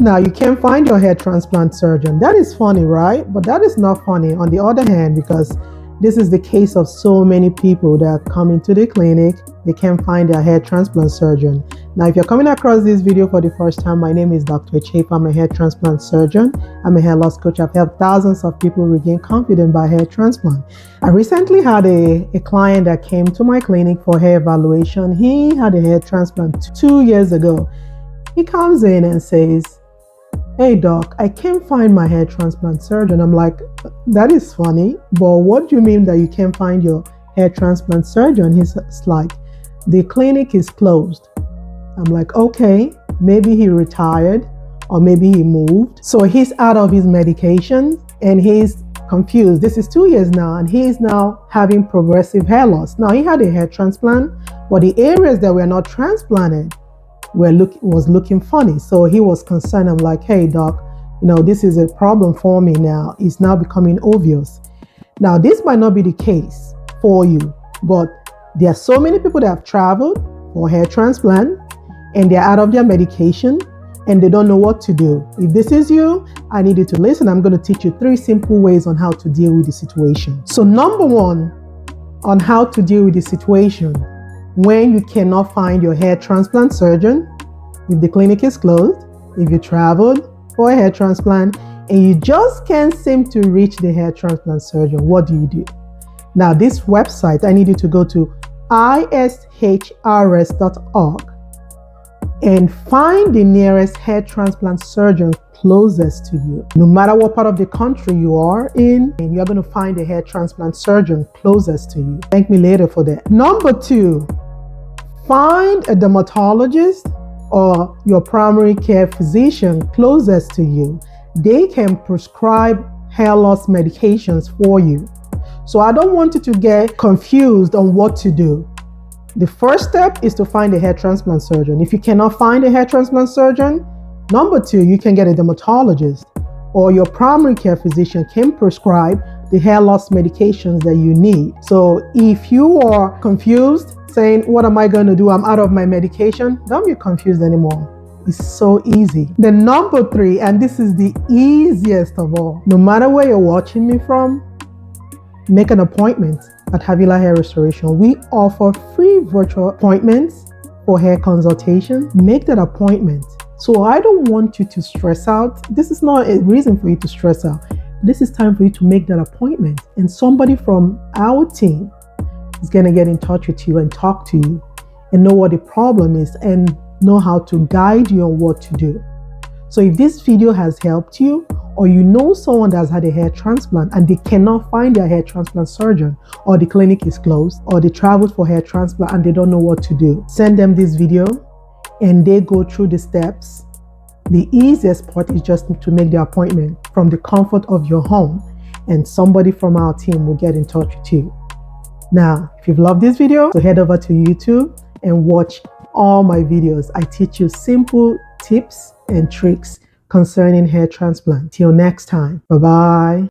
Now, you can't find your hair transplant surgeon. That is funny, right? But that is not funny on the other hand, because this is the case of so many people that come into the clinic, they can't find their hair transplant surgeon. Now, if you're coming across this video for the first time, my name is Dr. Echefa. I'm a hair transplant surgeon. I'm a hair loss coach. I've helped thousands of people regain confidence by hair transplant. I recently had a client that came to my clinic for hair evaluation. He had a hair transplant 2 years ago. He comes in and says, "Hey doc, I can't find my hair transplant surgeon." I'm like, that is funny, but what do you mean that you can't find your hair transplant surgeon? He's like, the clinic is closed. I'm like, okay, maybe he retired or maybe he moved. So he's out of his medication and he's confused. This is 2 years now and he's now having progressive hair loss. Now he had a hair transplant, but the areas that were not transplanted was looking funny. So he was concerned. I'm like, hey doc, this is a problem for me now. It's now becoming obvious. Now this might not be the case for you, but there are so many people that have traveled for hair transplant and they're out of their medication and they don't know what to do. If this is you, I need you to listen. I'm going to teach you 3 simple ways on how to deal with the situation. So number 1 on how to deal with the situation when you cannot find your hair transplant surgeon, if the clinic is closed, if you traveled for a hair transplant and you just can't seem to reach the hair transplant surgeon, what do you do? Now this website, I need you to go to ishrs.org and find the nearest hair transplant surgeon closest to you. No matter what part of the country you are in, and you're going to find a hair transplant surgeon closest to you. Thank me later for that. Number 2, find a dermatologist or your primary care physician closest to you. They can prescribe hair loss medications for you. So I don't want you to get confused on what to do. The first step is to find a hair transplant surgeon. If you cannot find a hair transplant surgeon, number 2, you can get a dermatologist or your primary care physician can prescribe the hair loss medications that you need. So if you are confused, saying, what am I going to do? I'm out of my medication. Don't be confused anymore. It's so easy. The number 3, and this is the easiest of all, no matter where you're watching me from, make an appointment at Havila Hair Restoration. We offer free virtual appointments for hair consultation. Make that appointment. So I don't want you to stress out. This is not a reason for you to stress out. This is time for you to make that appointment. And somebody from our team is going to get in touch with you and talk to you and know what the problem is and know how to guide you on what to do. So if this video has helped you, or you know someone that's had a hair transplant and they cannot find their hair transplant surgeon, or the clinic is closed, or they traveled for hair transplant and they don't know what to do, send them this video and they go through the steps. The easiest part is just to make the appointment from the comfort of your home, and somebody from our team will get in touch with you. Now, if you've loved this video, so head over to YouTube and watch all my videos. I teach you simple tips and tricks concerning hair transplant. Till next time, bye-bye.